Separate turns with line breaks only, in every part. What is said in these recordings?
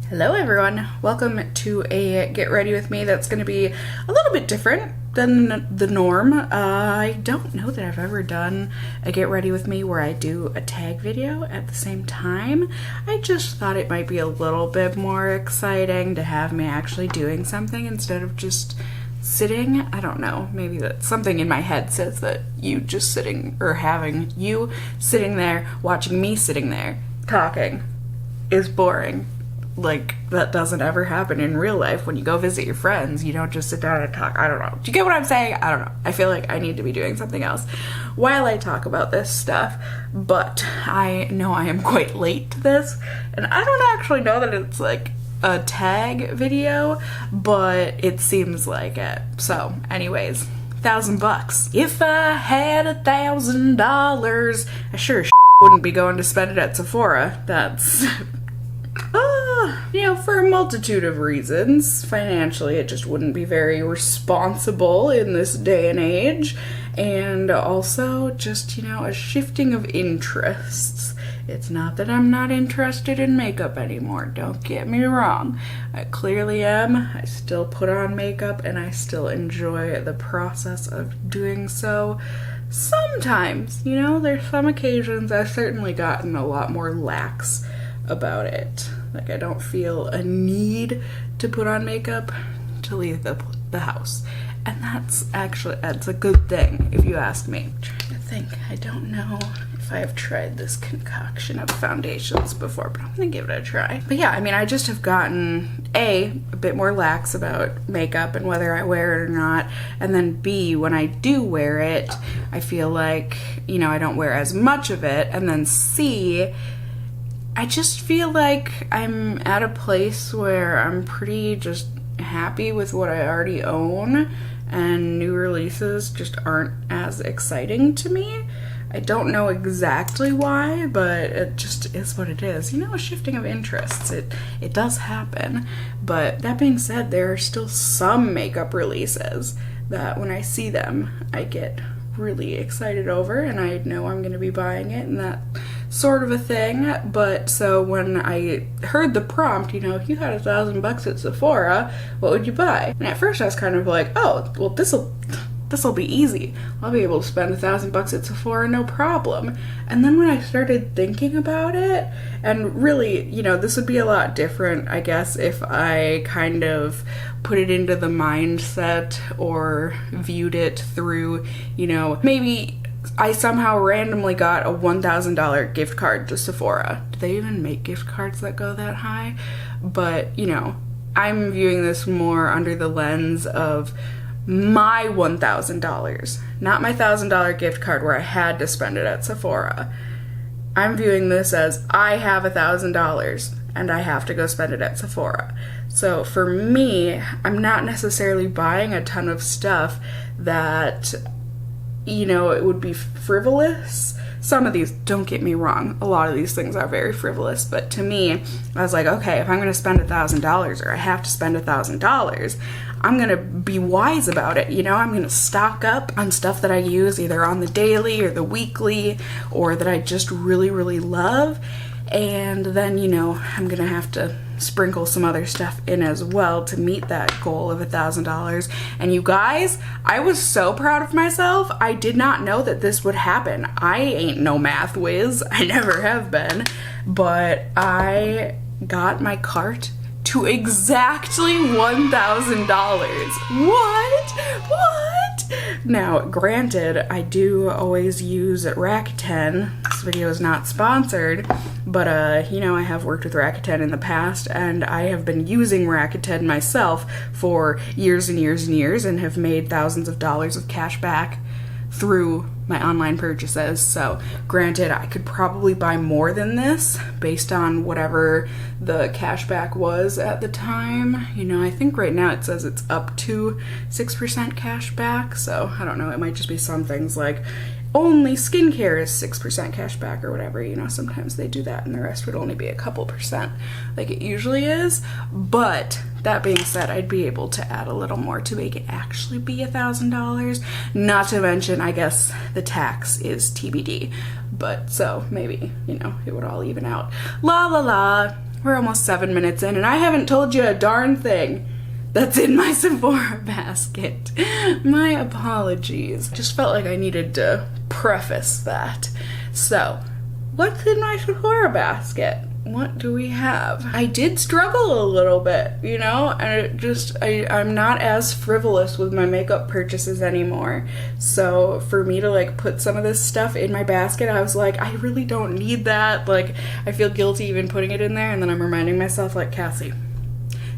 Hello everyone, welcome to a Get Ready With Me that's going to be a little bit different than the norm. I don't know that I've ever done a Get Ready With Me where I do a tag video at the same time. I just thought it might be a little bit more exciting to have me actually doing something instead of just sitting. I don't know, maybe that something in my head says that you just sitting, or having you sitting there watching me sitting there talking is boring. Like, that doesn't ever happen in real life. When you go visit your friends, you don't just sit down and talk. I don't know. Do you get what I'm saying? I don't know. I feel like I need to be doing something else while I talk about this stuff. But I know I am quite late to this, and I don't actually know that it's like a tag video, but it seems like it. So, anyways, $1,000. If I had $1,000, I sure as wouldn't be going to spend it at Sephora. That's you know, for a multitude of reasons. Financially, it just wouldn't be very responsible in this day and age. And also, just, you know, a shifting of interests. It's not that I'm not interested in makeup anymore, don't get me wrong. I clearly am. I still put on makeup and I still enjoy the process of doing so. Sometimes, you know, there's some occasions I've certainly gotten a lot more lax about it. Like, I don't feel a need to put on makeup to leave the house. And that's a good thing, if you ask me. I'm trying to think. I don't know if I've tried this concoction of foundations before, but I'm gonna give it a try. But yeah, I mean, I just have gotten a bit more lax about makeup and whether I wear it or not. And then B, when I do wear it, I feel like, you know, I don't wear as much of it. And then C, I just feel like I'm at a place where I'm pretty just happy with what I already own, and new releases just aren't as exciting to me. I don't know exactly why, but it just is what it is. You know, a shifting of interests, it does happen. But that being said, there are still some makeup releases that when I see them, I get really excited over, and I know I'm going to be buying it and that sort of a thing. But so when I heard the prompt, you know, if you had $1,000 at Sephora, what would you buy? And at first I was kind of like, oh, well, this'll be easy. I'll be able to spend $1,000 at Sephora, no problem. And then when I started thinking about it, and really, you know, this would be a lot different, I guess, if I kind of put it into the mindset or viewed it through, you know, maybe I somehow randomly got a $1,000 gift card to Sephora. Do they even make gift cards that go that high? But, you know, I'm viewing this more under the lens of my $1,000, not my $1,000 gift card where I had to spend it at Sephora. I'm viewing this as I have $1,000 and I have to go spend it at Sephora. So for me, I'm not necessarily buying a ton of stuff that, you know, it would be frivolous. Some of these, don't get me wrong, a lot of these things are very frivolous, but to me, I was like, okay, if I'm going to spend $1,000 or I have to spend $1,000, I'm going to be wise about it, you know? I'm going to stock up on stuff that I use either on the daily or the weekly, or that I just really, really love. And then, you know, I'm going to have to sprinkle some other stuff in as well to meet that goal of $1,000. And you guys, I was so proud of myself. I did not know that this would happen. I ain't no math whiz. I never have been. But I got my cart to exactly $1,000. What? Now, granted, I do always use Rakuten. This video is not sponsored, but you know, I have worked with Rakuten in the past, and I have been using Rakuten myself for years and years and years, and have made thousands of dollars of cash back through my online purchases. So granted, I could probably buy more than this based on whatever the cashback was at the time. You know, I think right now it says it's up to 6% cashback, so I don't know, it might just be some things like only skincare is 6% cashback or whatever, you know, sometimes they do that and the rest would only be a couple percent like it usually is. But that being said, I'd be able to add a little more to make it actually be $1,000. Not to mention, I guess the tax is TBD, but so maybe, you know, it would all even out. La la la. We're almost 7 minutes in and I haven't told you a darn thing that's in my Sephora basket. My apologies. Just felt like I needed to preface that. So, what's in my Sephora basket? What do we have? I did struggle a little bit, you know, and I'm not as frivolous with my makeup purchases anymore. So for me to like put some of this stuff in my basket, I was like, I really don't need that. Like, I feel guilty even putting it in there, and then I'm reminding myself, like, Cassie,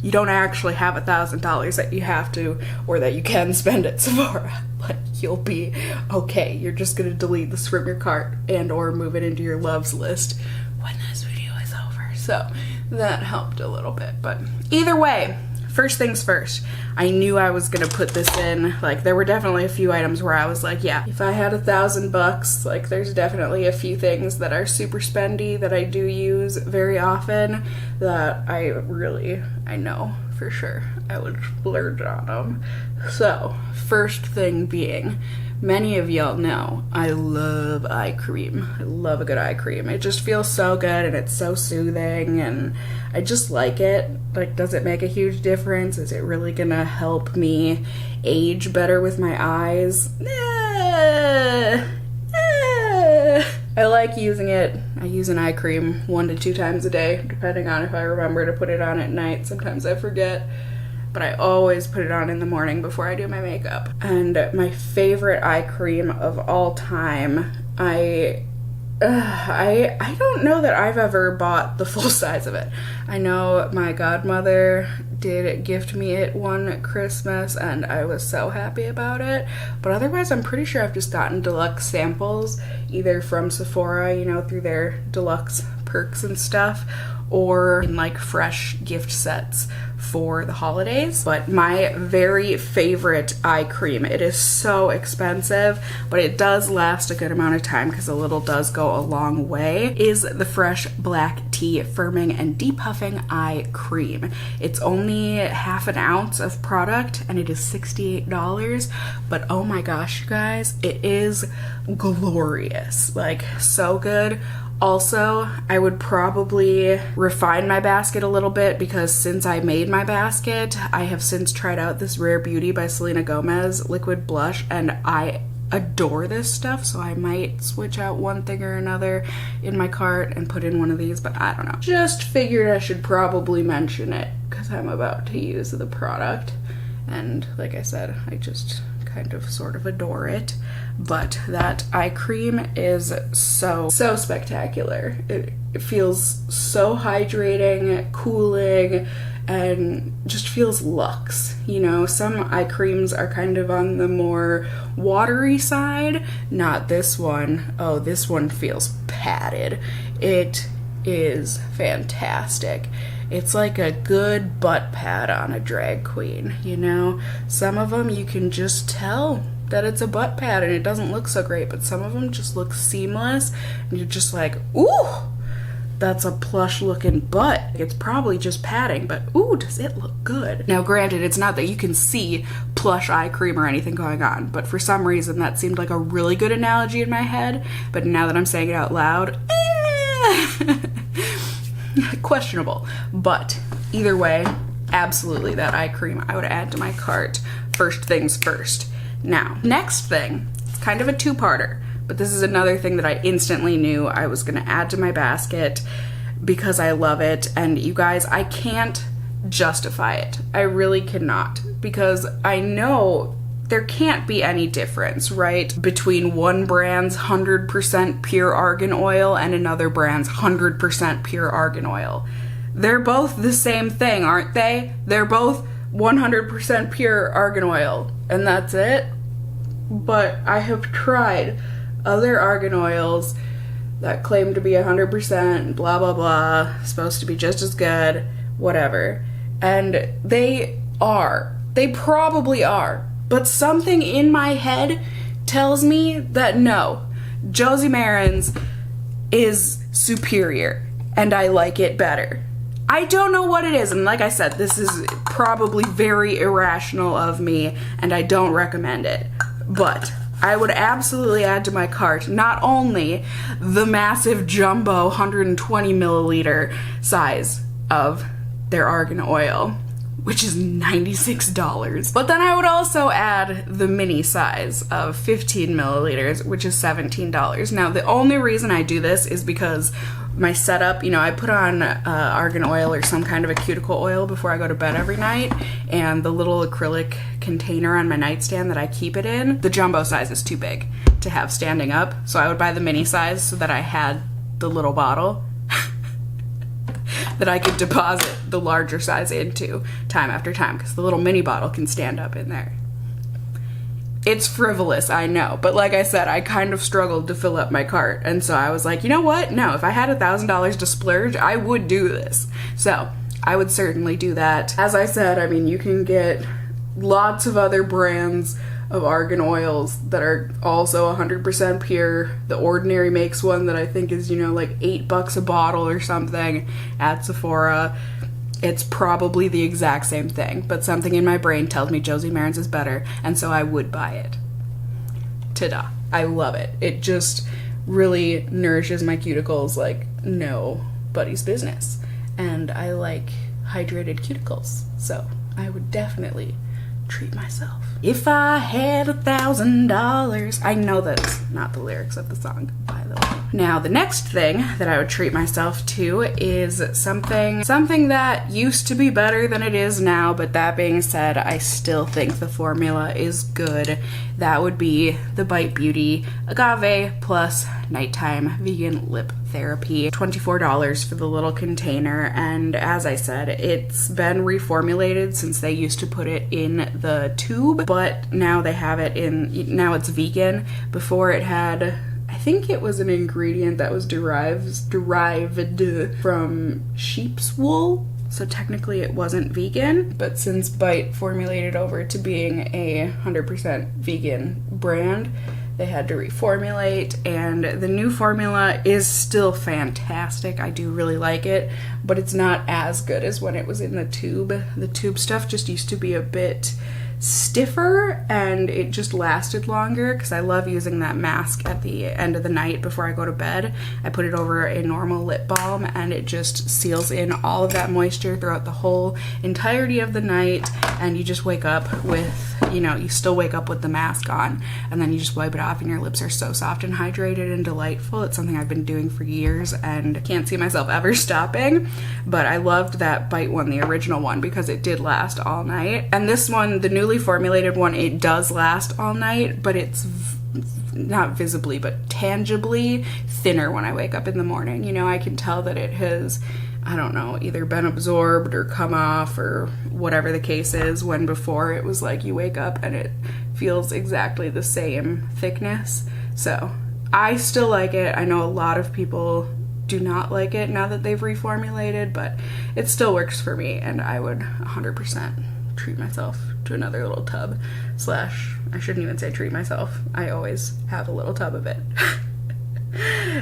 you don't actually have $1,000 that you have to or that you can spend at Sephora. Like, you'll be okay. You're just gonna delete this from your cart and or move it into your loves list when this video is over. So that helped a little bit. But either way, first things first, I knew I was gonna put this in. Like, there were definitely a few items where I was like, yeah, if I had $1,000, like, there's definitely a few things that are super spendy that I do use very often that I know for sure I would splurge on them. So, first thing being, many of y'all know I love eye cream. I love a good eye cream. It just feels so good and it's so soothing and I just like it. Like, does it make a huge difference? Is it really gonna help me age better with my eyes? I like using it. I use an eye cream 1 to 2 times a day, depending on if I remember to put it on at night. Sometimes I forget, but I always put it on in the morning before I do my makeup. And my favorite eye cream of all time, I don't know that I've ever bought the full size of it. I know my godmother did gift me it one Christmas and I was so happy about it, but otherwise I'm pretty sure I've just gotten deluxe samples, either from Sephora, you know, through their deluxe perks and stuff, or in like fresh gift sets for the holidays. But my very favorite eye cream, it is so expensive, but it does last a good amount of time because a little does go a long way, is the Fresh Black Tea Firming and Depuffing Eye Cream. It's only half an ounce of product and it is $68, but oh my gosh, you guys, it is glorious. Like, so good. Also, I would probably refine my basket a little bit because since I made my basket, I have since tried out this Rare Beauty by Selena Gomez liquid blush and I adore this stuff, so I might switch out one thing or another in my cart and put in one of these, but I don't know. Just figured I should probably mention it because I'm about to use the product, and like I said, I just kind of sort of adore it. But that eye cream is so spectacular. It feels so hydrating, cooling, and just feels luxe. You know, some eye creams are kind of on the more watery side. Not this one. Oh, this one feels padded. It is fantastic. It's like a good butt pad on a drag queen, you know? Some of them you can just tell that it's a butt pad and it doesn't look so great, but some of them just look seamless and you're just like, ooh, that's a plush looking butt. It's probably just padding, but ooh, does it look good. Now granted, it's not that you can see plush eye cream or anything going on, but for some reason that seemed like a really good analogy in my head, but now that I'm saying it out loud, questionable. But either way, absolutely that eye cream I would add to my cart. First things first. Now, next thing, it's kind of a two-parter, but this is another thing that I instantly knew I was gonna add to my basket because I love it, and you guys, I can't justify it. I really cannot, because I know there can't be any difference, right, between one brand's 100% pure argan oil and another brand's 100% pure argan oil. They're both the same thing, aren't they? They're both 100% pure argan oil, and that's it. But I have tried other argan oils that claim to be 100%, blah blah blah, supposed to be just as good, whatever, and they probably are, but something in my head tells me that no, Josie Maran's is superior and I like it better. I don't know what it is, and like I said, this is probably very irrational of me, and I don't recommend it. But I would absolutely add to my cart not only the massive jumbo 120 milliliter size of their argan oil, which is $96. But then I would also add the mini size of 15 milliliters, which is $17. Now, the only reason I do this is because my setup, you know, I put on argan oil or some kind of a cuticle oil before I go to bed every night, and the little acrylic container on my nightstand that I keep it in, the jumbo size is too big to have standing up, so I would buy the mini size so that I had the little bottle that I could deposit the larger size into time after time, because the little mini bottle can stand up in there. It's frivolous, I know, but like I said, I kind of struggled to fill up my cart, and so I was like, you know what? No, if I had $1,000 to splurge, I would do this. So I would certainly do that. As I said, I mean, you can get lots of other brands of argan oils that are also 100% pure. The Ordinary makes one that I think is, you know, like $8 a bottle or something at Sephora. It's probably the exact same thing, but something in my brain tells me Josie Maran's is better, and so I would buy it. Ta-da. I love it. It just really nourishes my cuticles like nobody's business. And I like hydrated cuticles, so I would definitely treat myself. If I had $1,000. I know that's not the lyrics of the song, by the way. Now, the next thing that I would treat myself to is something that used to be better than it is now, but that being said, I still think the formula is good. That would be the Bite Beauty Agave Plus Nighttime Vegan Lip Therapy. $24 for the little container, and as I said, it's been reformulated since they used to put it in the tube, but now they have it in, now it's vegan. Before it had, I think it was an ingredient that was derived from sheep's wool, so technically it wasn't vegan, but since Bite formulated over to being a 100% vegan brand, they had to reformulate, and the new formula is still fantastic. I do really like it, but it's not as good as when it was in the tube. The tube stuff just used to be a bit stiffer, and it just lasted longer because I love using that mask at the end of the night before I go to bed. I put it over a normal lip balm, and it just seals in all of that moisture throughout the whole entirety of the night, and you just wake up with, you know, you still wake up with the mask on, and then you just wipe it off and your lips are so soft and hydrated and delightful. It's something I've been doing for years and can't see myself ever stopping, but I loved that Bite one, the original one, because it did last all night. And this one, the newly formulated one, it does last all night, but it's not visibly but tangibly thinner when I wake up in the morning. You know, I can tell that it has, I don't know, either been absorbed or come off or whatever the case is, when before it was like you wake up and it feels exactly the same thickness. So I still like it. I know a lot of people do not like it now that they've reformulated, but it still works for me, and I would 100% treat myself to another little tub slash, I shouldn't even say treat myself, I always have a little tub of it.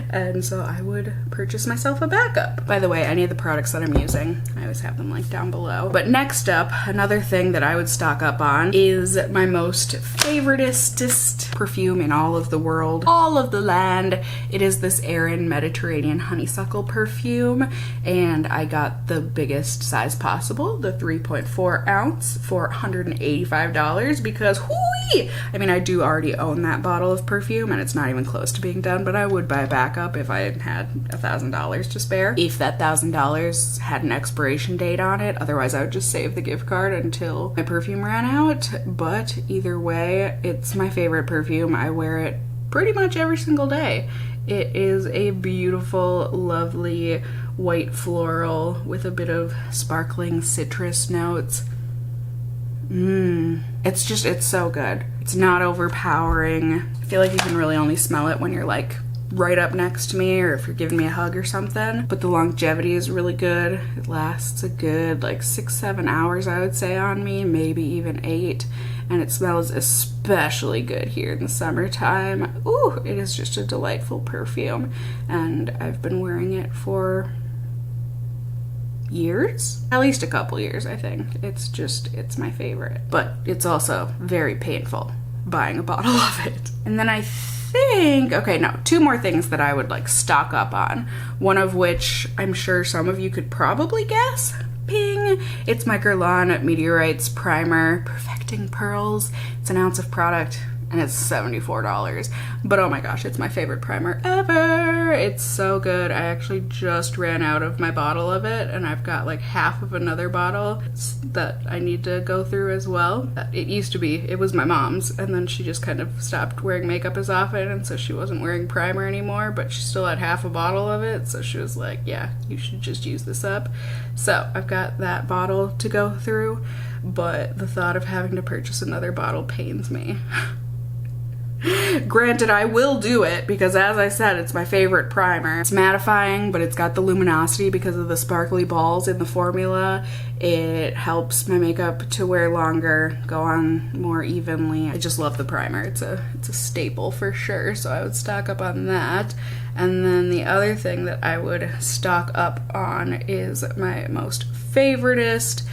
And so I would purchase myself a backup. By the way, any of the products that I'm using, I always have them linked down below. But next up, another thing that I would stock up on is my most favoritist perfume in all of the world, all of the land. It is this AERIN Mediterranean Honeysuckle perfume, and I got the biggest size possible, the 3.4 ounce for $185, because whoo-wee! I mean, I do already own that bottle of perfume, and it's not even close to being done, but I would buy a backup if I had $1,000 to spare. If that $1,000 had an expiration date on it, otherwise I would just save the gift card until my perfume ran out. But either way, it's my favorite perfume. I wear it pretty much every single day. It is a beautiful, lovely white floral with a bit of sparkling citrus notes. It's so good. It's not overpowering. I feel like you can really only smell it when you're like right up next to me, or if you're giving me a hug or something. But the longevity is really good. It lasts a good like 6-7 hours, I would say, on me, maybe even 8. And it smells especially good here in the summertime. Ooh, it is just a delightful perfume, and I've been wearing it for years, at least a couple years, I think. It's my favorite, but it's also very painful buying a bottle of it. And then I think, okay, no, 2 more things that I would like stock up on. One of which I'm sure some of you could probably guess. Ping! It's my Guerlain Meteorites Primer Perfecting Pearls. It's an ounce of product and it's $74. But oh my gosh, it's my favorite primer ever. It's so good. I actually just ran out of my bottle of it and I've got like half of another bottle that I need to go through as well. It used to be, it was my mom's, and then she just kind of stopped wearing makeup as often, and so she wasn't wearing primer anymore, but she still had half a bottle of it, so she was like, yeah, you should just use this up. So I've got that bottle to go through, but the thought of having to purchase another bottle pains me. Granted, I will do it because, as I said, it's my favorite primer. It's mattifying, but it's got the luminosity because of the sparkly balls in the formula. It helps my makeup to wear longer, go on more evenly. I just love the primer. It's a staple for sure, so I would stock up on that. And then the other thing that I would stock up on is my most favoritist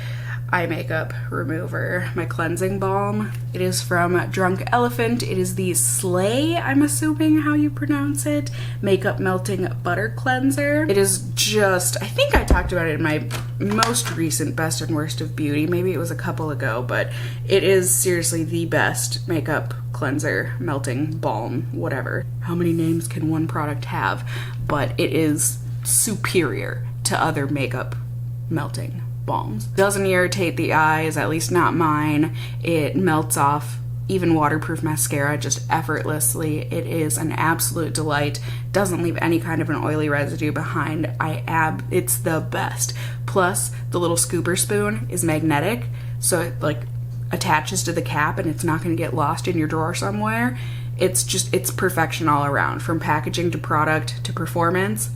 eye makeup remover, my cleansing balm. It is from Drunk Elephant. It is the Slay, I'm assuming how you pronounce it, makeup melting butter cleanser. It is just, I think I talked about it in my most recent Best and Worst of Beauty, maybe it was a couple ago, but it is seriously the best makeup cleanser, melting balm, whatever. How many names can one product have? But it is superior to other makeup melting balms. Doesn't irritate the eyes, at least not mine. It melts off even waterproof mascara just effortlessly. It is an absolute delight. Doesn't leave any kind of an oily residue behind. It's the best. Plus, the little scooper spoon is magnetic, so it like attaches to the cap and it's not going to get lost in your drawer somewhere. It's perfection all around, from packaging to product to performance.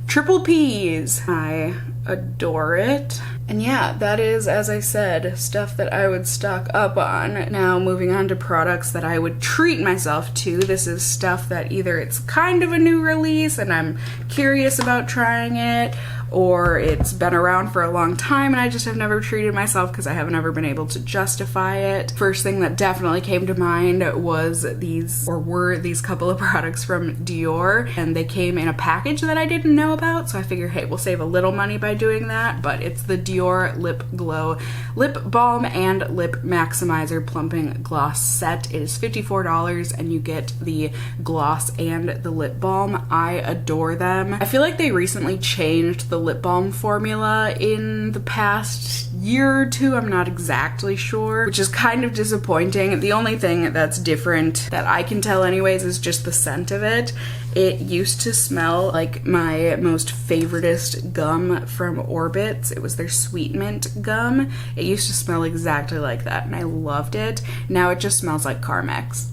Triple P's. I adore it. And yeah, that is, as I said, stuff that I would stock up on. Now, moving on to products that I would treat myself to. This is stuff that either it's kind of a new release and I'm curious about trying it, or it's been around for a long time and I just have never treated myself because I haven't ever been able to justify it. First thing that definitely came to mind were these couple of products from Dior, and they came in a package that I didn't know about, so I figured, hey, we'll save a little money by doing that. But it's the Dior Lip Glow Lip Balm and Lip Maximizer Plumping Gloss Set. It is $54 and you get the gloss and the lip balm. I adore them. I feel like they recently changed the lip balm formula in the past year or two. I'm not exactly sure, which is kind of disappointing. The only thing that's different that I can tell anyways is just the scent of it. It used to smell like my most favoritist gum from Orbitz. It was their Sweet Mint gum. It used to smell exactly like that and I loved it. Now it just smells like Carmex,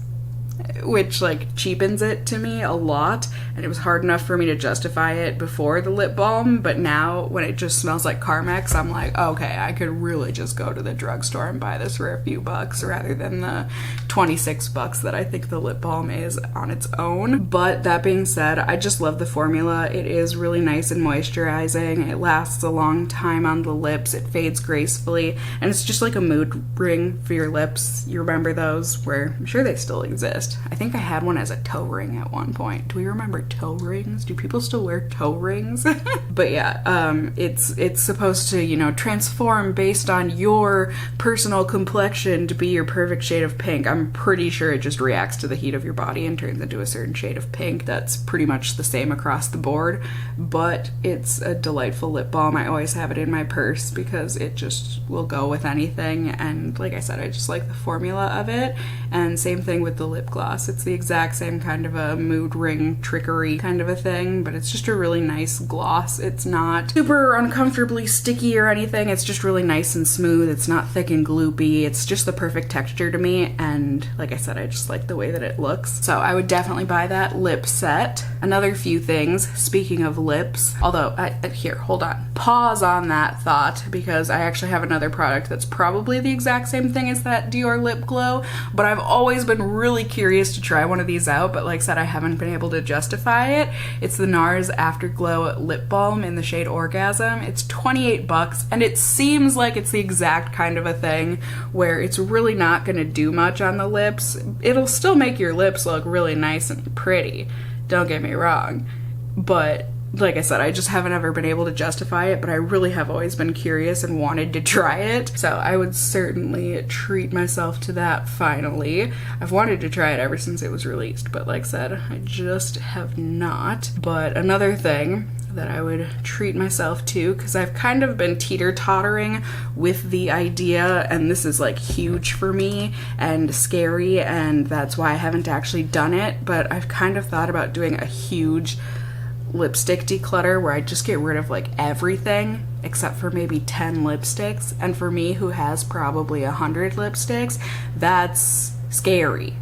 which like cheapens it to me a lot, and it was hard enough for me to justify it before the lip balm, but now when it just smells like Carmex, I'm like, okay, I could really just go to the drugstore and buy this for a few bucks rather than the 26 bucks that I think the lip balm is on its own. But that being said, I just love the formula. It is really nice and moisturizing. It lasts a long time on the lips. It fades gracefully, and it's just like a mood ring for your lips. You remember those? Where I'm sure they still exist. I think I had one as a toe ring at one point. Do we remember toe rings? Do people still wear toe rings? But yeah, it's supposed to, you know, transform based on your personal complexion to be your perfect shade of pink. I'm pretty sure it just reacts to the heat of your body and turns into a certain shade of pink. That's pretty much the same across the board, but it's a delightful lip balm. I always have it in my purse because it just will go with anything, and like I said, I just like the formula of it. And same thing with the lip gloss. It's the exact same kind of a mood ring trickery kind of a thing, but it's just a really nice gloss. It's not super uncomfortably sticky or anything. It's just really nice and smooth. It's not thick and gloopy. It's just the perfect texture to me, and like I said, I just like the way that it looks. So I would definitely buy that lip set. Another few things, speaking of lips, although, here, hold on. pause on that thought because I actually have another product that's probably the exact same thing as that Dior Lip Glow, but I've always been really curious to try one of these out, but like I said, I haven't been able to justify it. It's the NARS Afterglow Lip Balm in the shade Orgasm. It's $28 and it seems like it's the exact kind of a thing where it's really not gonna do much on the lips. It'll still make your lips look really nice and pretty, don't get me wrong, but like I said, I just haven't ever been able to justify it, but I really have always been curious and wanted to try it. So I would certainly treat myself to that finally. I've wanted to try it ever since it was released, but like I said, I just have not. But another thing that I would treat myself to, because I've kind of been teeter-tottering with the idea, and this is like huge for me and scary, and that's why I haven't actually done it, but I've kind of thought about doing a huge lipstick declutter where I just get rid of like everything except for maybe 10 lipsticks. And for me, who has probably 100 lipsticks, that's scary.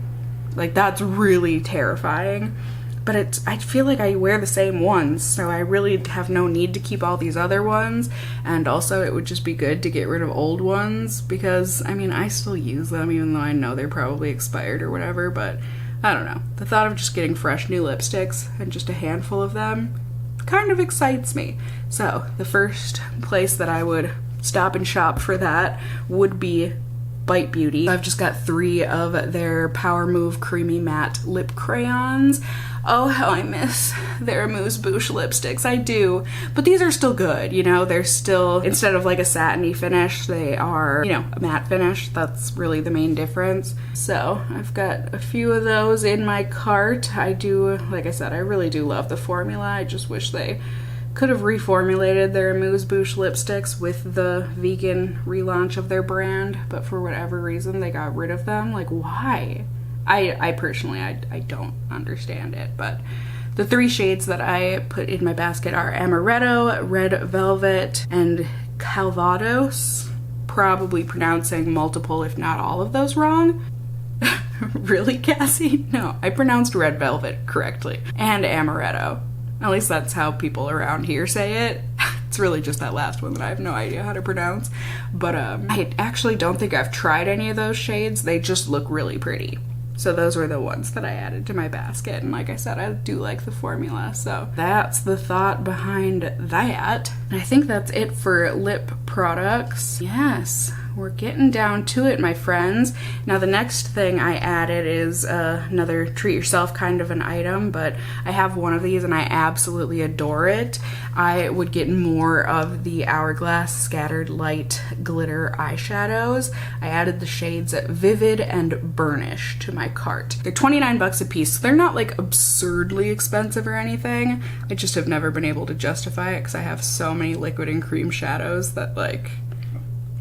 Like, that's really terrifying. But I feel like I wear the same ones, so I really have no need to keep all these other ones. And also it would just be good to get rid of old ones because, I mean, I still use them even though I know they're probably expired or whatever, but I don't know. The thought of just getting fresh new lipsticks and just a handful of them kind of excites me. So the first place that I would stop and shop for that would be Bite Beauty. I've just got 3 of their Power Move Creamy Matte Lip Crayons. Oh, how I miss their Amuse Bouche lipsticks. I do. But these are still good, you know? They're still, instead of like a satiny finish, they are, you know, a matte finish. That's really the main difference. So I've got a few of those in my cart. I do, like I said, I really do love the formula. I just wish they could have reformulated their Amuse Bouche lipsticks with the vegan relaunch of their brand, but for whatever reason they got rid of them. Like, why? I personally, I don't understand it, but the 3 shades that I put in my basket are Amaretto, Red Velvet, and Calvados. Probably pronouncing multiple, if not all of those wrong. Really, Cassie? No, I pronounced Red Velvet correctly. And Amaretto. At least that's how people around here say it. It's really just that last one that I have no idea how to pronounce. But I actually don't think I've tried any of those shades. They just look really pretty. So those were the ones that I added to my basket. And like I said, I do like the formula. So that's the thought behind that. And I think that's it for lip products. Yes, we're getting down to it, my friends. Now the next thing I added is another treat yourself kind of an item, but I have one of these and I absolutely adore it. I would get more of the Hourglass Scattered Light Glitter eyeshadows. I added the shades Vivid and Burnish to my cart. They're 29 bucks a piece, so they're not like absurdly expensive or anything. I just have never been able to justify it because I have so many liquid and cream shadows that like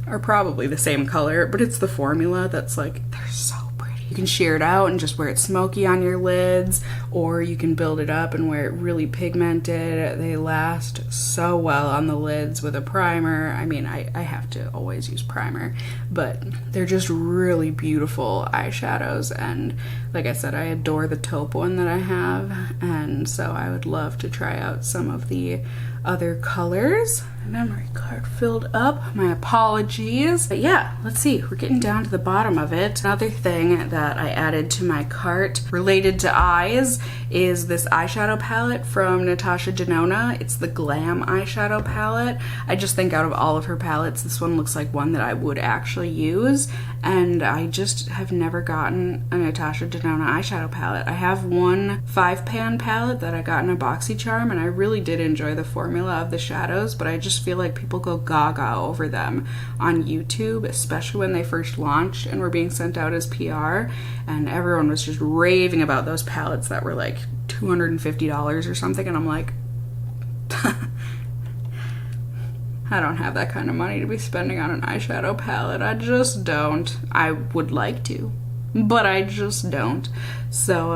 are probably the same color, but it's the formula that's like, they're so pretty. You can sheer it out and just wear it smoky on your lids, or you can build it up and wear it really pigmented. They last so well on the lids with a primer. I mean, I have to always use primer, but they're just really beautiful eyeshadows. And like I said, I adore the taupe one that I have, and so I would love to try out some of the other colors. Memory card filled up, my apologies. But yeah, let's see, we're getting down to the bottom of it. Another thing that I added to my cart related to eyes is this eyeshadow palette from Natasha Denona. It's the Glam eyeshadow palette. I just think out of all of her palettes, this one looks like one that I would actually use, and I just have never gotten a Natasha Denona eyeshadow palette. I have one 5-pan palette that I got in a BoxyCharm, and I really did enjoy the formula of the shadows, but I just feel like people go gaga over them on YouTube, especially when they first launched and were being sent out as PR, and everyone was just raving about those palettes that were like $250 or something, and I'm like, I don't have that kind of money to be spending on an eyeshadow palette. I just don't. I would like to, but I just don't. So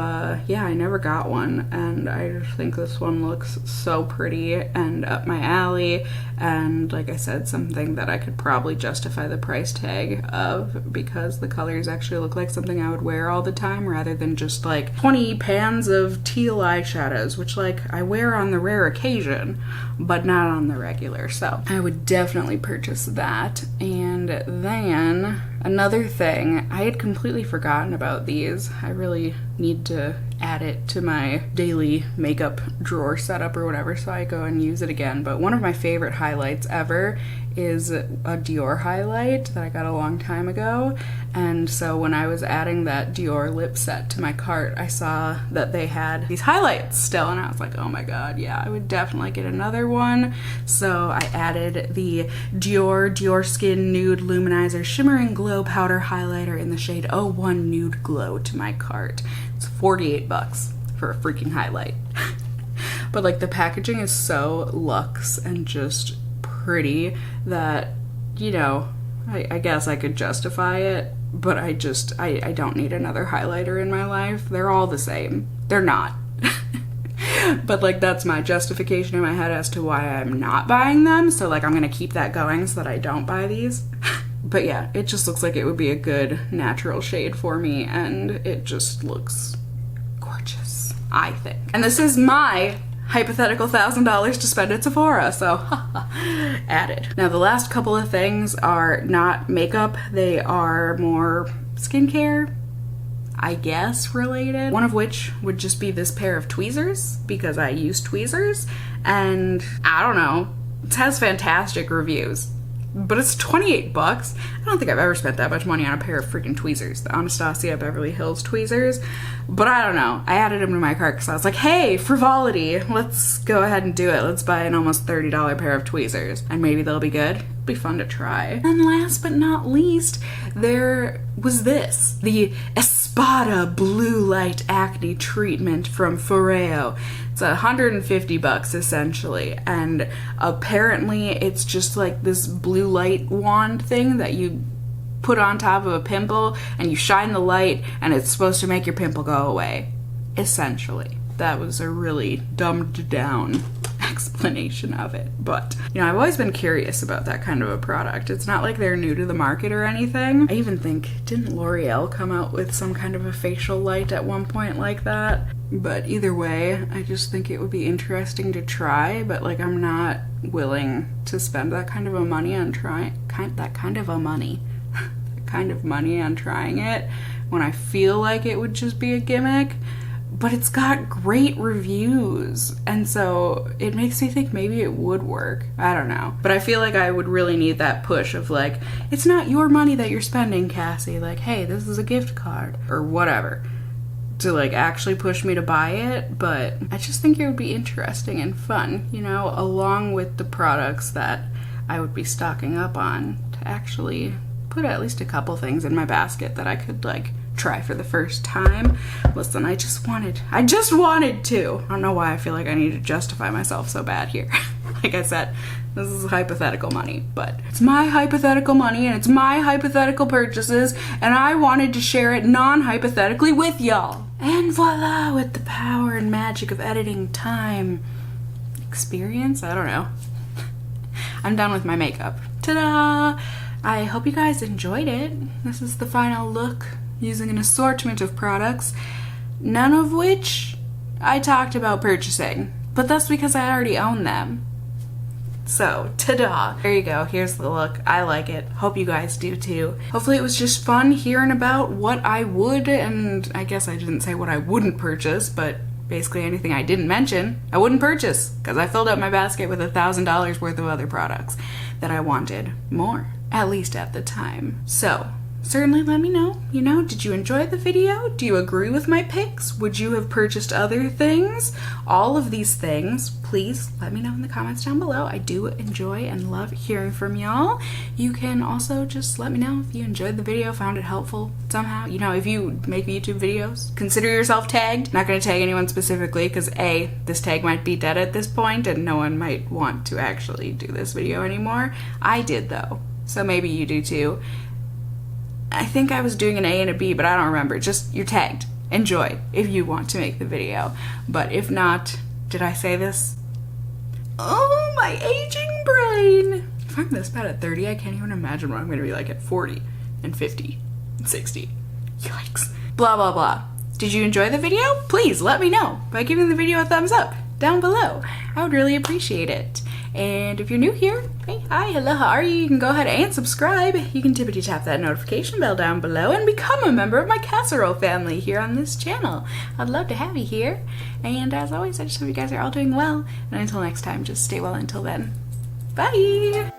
yeah, I never got one, and I just think this one looks so pretty and up my alley, and like I said, something that I could probably justify the price tag of, because the colors actually look like something I would wear all the time rather than just like 20 pans of teal eyeshadows, which like I wear on the rare occasion but not on the regular. So I would definitely purchase that. And then another thing, I had completely forgotten about these. I really need to add it to my daily makeup drawer setup or whatever, so I go and use it again. But one of my favorite highlights ever is a Dior highlight that I got a long time ago. And so when I was adding that Dior lip set to my cart, I saw that they had these highlights still, and I was like, oh my god, yeah, I would definitely get another one. So I added the Dior Skin Nude Luminizer Shimmering Glow Powder Highlighter in the shade 01 Nude Glow to my cart. It's $48 for a freaking highlight. But like the packaging is so luxe and just pretty that, you know, I guess I could justify it, but I don't need another highlighter in my life. They're all the same. They're not. But like that's my justification in my head as to why I'm not buying them. So like I'm gonna keep that going so that I don't buy these. But yeah, it just looks like it would be a good natural shade for me, and it just looks gorgeous, I think. And this is my hypothetical $1,000 to spend at Sephora, so added. Now the last couple of things are not makeup, they are more skincare, I guess, related. One of which would just be this pair of tweezers, because I use tweezers, and I don't know, it has fantastic reviews. But it's $28. I don't think I've ever spent that much money on a pair of freaking tweezers. The Anastasia Beverly Hills tweezers. But I don't know. I added them to my cart because I was like, hey, frivolity. Let's go ahead and do it. Let's buy an almost $30 pair of tweezers. And maybe they'll be good. It'll be fun to try. And last but not least, there was this. The ESPADA Blue Light Acne Treatment from FOREO. It's $150 essentially, and apparently it's just like this blue light wand thing that you put on top of a pimple and you shine the light and it's supposed to make your pimple go away, essentially. That was a really dumbed down explanation of it, but you know, I've always been curious about that kind of a product. It's not like they're new to the market or anything. I even think, didn't L'Oreal come out with some kind of a facial light at one point like that? But either way, I just think it would be interesting to try, but like I'm not willing to spend that kind of a money on trying on trying it when I feel like it would just be a gimmick. But it's got great reviews, and so it makes me think maybe it would work. I don't know. But I feel like I would really need that push of like, it's not your money that you're spending, Cassie. Like, hey, this is a gift card or whatever, to like actually push me to buy it. But I just think it would be interesting and fun, you know, along with the products that I would be stocking up on, to actually put at least a couple things in my basket that I could like try for the first time. Listen, I just wanted to. I don't know why I feel like I need to justify myself so bad here. Like I said, this is hypothetical money, but it's my hypothetical money and it's my hypothetical purchases, and I wanted to share it non-hypothetically with y'all. And voila, with the power and magic of editing time experience, I don't know. I'm done with my makeup. Ta-da! I hope you guys enjoyed it. This is the final look using an assortment of products, none of which I talked about purchasing, but that's because I already own them. So, ta-da! There you go, here's the look. I like it. Hope you guys do too. Hopefully it was just fun hearing about what I would, and I guess I didn't say what I wouldn't purchase, but basically anything I didn't mention, I wouldn't purchase, because I filled up my basket with $1,000 worth of other products that I wanted more, at least at the time. So, certainly let me know, you know, did you enjoy the video? Do you agree with my picks? Would you have purchased other things? All of these things, please let me know in the comments down below. I do enjoy and love hearing from y'all. You can also just let me know if you enjoyed the video, found it helpful somehow. You know, if you make YouTube videos, consider yourself tagged. Not gonna tag anyone specifically because A, this tag might be dead at this point and no one might want to actually do this video anymore. I did though, so maybe you do too. I think I was doing an A and a B, but I don't remember. Just, you're tagged. Enjoy if you want to make the video. But if not, did I say this? Oh, my aging brain. If I'm this bad at 30, I can't even imagine what I'm going to be like at 40 and 50 and 60. Yikes. Blah, blah, blah. Did you enjoy the video? Please let me know by giving the video a thumbs up down below. I would really appreciate it. And if you're new here, hey, hi, hello, how are you? You can go ahead and subscribe. You can tippity tap that notification bell down below and become a member of my casserole family here on this channel. I'd love to have you here. And as always, I just hope you guys are all doing well. And until next time, just stay well until then. Bye!